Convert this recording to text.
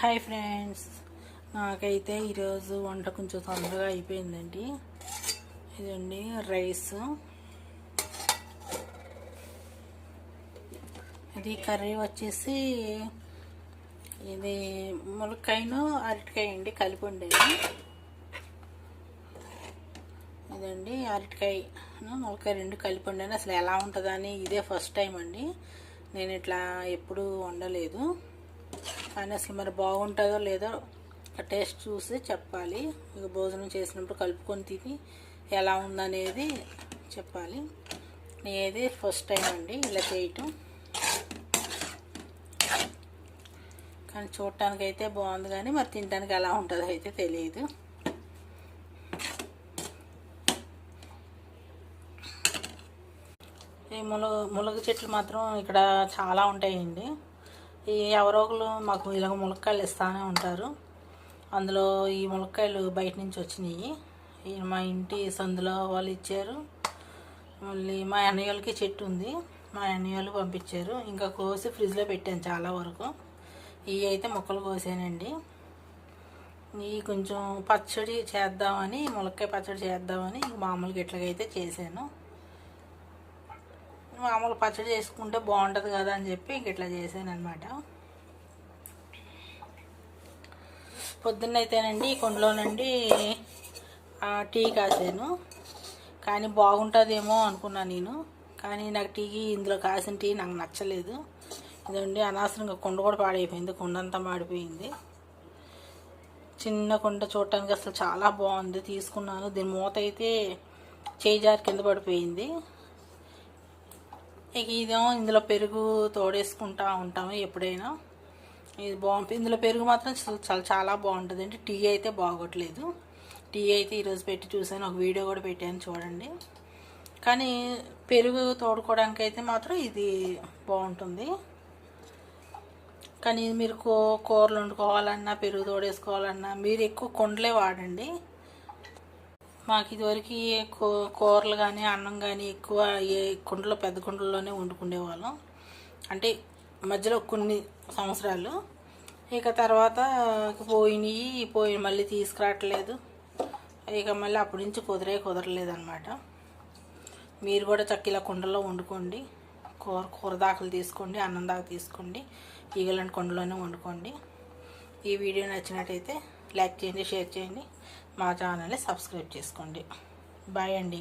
Hi friends, నాకైతే ఈరోజు వంట కొంచెం తొందరగా అయిపోయిందండి. ఇదండి రైస్, ఇది కర్రీ వచ్చేసి ఇది ములక్కాయను అరటికాయ అండి కలిపి ఉండేది. ఇదండి అరటికాయ ములక్కాయ రెండు కలిపి ఉండేది. అసలు ఎలా ఉంటుందని ఇదే ఫస్ట్ టైం అండి, నేను ఇట్లా ఎప్పుడు వండలేదు. కానీ అసలు మరి బాగుంటుందో లేదో టేస్ట్ చూసి చెప్పాలి. ఇక భోజనం చేసినప్పుడు కలుపుకొని తిని ఎలా ఉందనేది చెప్పాలి. నేనేది ఫస్ట్ టైం అండి ఇలా చేయటం, కానీ చూడటానికి అయితే బాగుంది, కానీ మరి తినడానికి ఎలా ఉంటుందో అయితే తెలియదు. ఈ మునగ చెట్లు మాత్రం ఇక్కడ చాలా ఉంటాయండి. ఈ ఎవరో ఒకరు మాకు ఇలాగ ములక్కాయలు ఇస్తూనే ఉంటారు. అందులో ఈ ములక్కాయలు బయట నుంచి వచ్చినాయి. మా ఇంటి సందులో వాళ్ళు ఇచ్చారు. మళ్ళీ మా అన్నయ్యలకి చెట్టు ఉంది, మా అన్నయ్యలు పంపించారు. ఇంకా కోసి ఫ్రిడ్జ్లో పెట్టాను చాలా వరకు. ఇవి అయితే ముక్కలు కోసానండి. ఇవి కొంచెం పచ్చడి చేద్దామని, ములక్కాయ పచ్చడి చేద్దామని మామూలుగా ఇట్లాగైతే చేశాను. మామూలు పచ్చడి చేసుకుంటే బాగుంటుంది కదా అని చెప్పి ఇంక ఇట్లా చేశాను అనమాట. పొద్దున్నైతేనండి కొండలోనండి టీ కాసాను, కానీ బాగుంటుందేమో అనుకున్నాను నేను. కానీ నాకు టీకి ఇందులో కాసిన టీ నాకు నచ్చలేదు. ఇదండి అనవసరంగా కుండ కూడా పాడైపోయింది, కుండ అంతా మాడిపోయింది. చిన్న కుండ చూడటానికి అసలు చాలా బాగుంది, తీసుకున్నాను. దీని మూత అయితే చేయి జారి కింద పడిపోయింది. ఇక ఇదేమో ఇందులో పెరుగు తోడేసుకుంటా ఉంటాము ఎప్పుడైనా. ఇది బాగుంటుంది, ఇందులో పెరుగు మాత్రం చాలా చాలా బాగుంటుంది అండి. టీ అయితే బాగోట్లేదు. టీ అయితే ఈరోజు పెట్టి చూసాను, ఒక వీడియో కూడా పెట్టాను చూడండి. కానీ పెరుగు తోడుకోవడానికి అయితే మాత్రం ఇది బాగుంటుంది. కానీ మీరు కూరలు వండుకోవాలన్నా, పెరుగు తోడేసుకోవాలన్నా మీరు ఎక్కువ కుండలే వాడండి. మాకు ఇదివరకు కూరలు కానీ అన్నం కానీ ఎక్కువ ఏ కుండలో, పెద్ద కుండల్లోనే వండుకునేవాళ్ళం. అంటే మధ్యలో కొన్ని సంవత్సరాలు, ఇక తర్వాత పోయి మళ్ళీ తీసుకురావట్లేదు. ఇక మళ్ళీ అప్పటి నుంచి కుదరలేదు అనమాట. మీరు కూడా చక్కగా కుండలో వండుకోండి. కూర దాకలు తీసుకోండి, అన్నం దాకా తీసుకోండి, ఈగలాంటి కుండలోనే వండుకోండి. ఈ వీడియో నచ్చినట్టయితే లైక్ చేయండి, షేర్ చేయండి, మా ఛానల్ని సబ్స్క్రైబ్ చేసుకోండి. బాయ్ అండి.